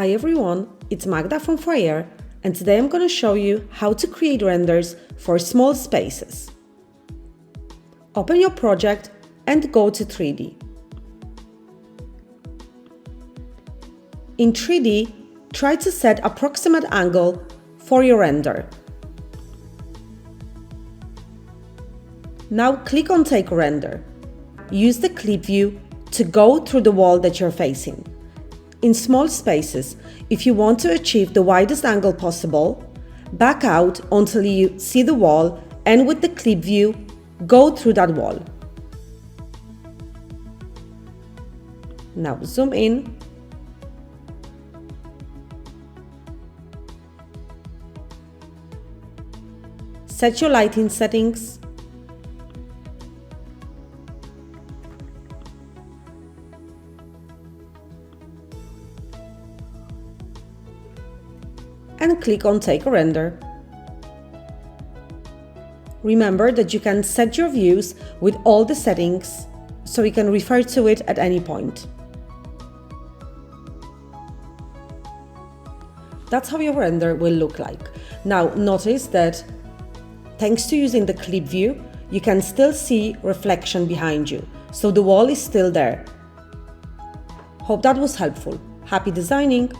Hi everyone, it's Magda from Foyr, and today I'm going to show you how to create renders for small spaces. Open your project and go to 3D. In 3D, try to set approximate angle for your render. Now click on Take Render. Use the clip view to go through the wall that you're facing. In small spaces, if you want to achieve the widest angle possible, back out until you see the wall and with the clip view, go through that wall. Now zoom in. Set your lighting settings. And click on Take a Render. Remember that you can set your views with all the settings, so you can refer to it at any point. That's how your render will look like. Now notice that thanks to using the clip view, you can still see reflection behind you, so the wall is still there. Hope that was helpful. Happy designing!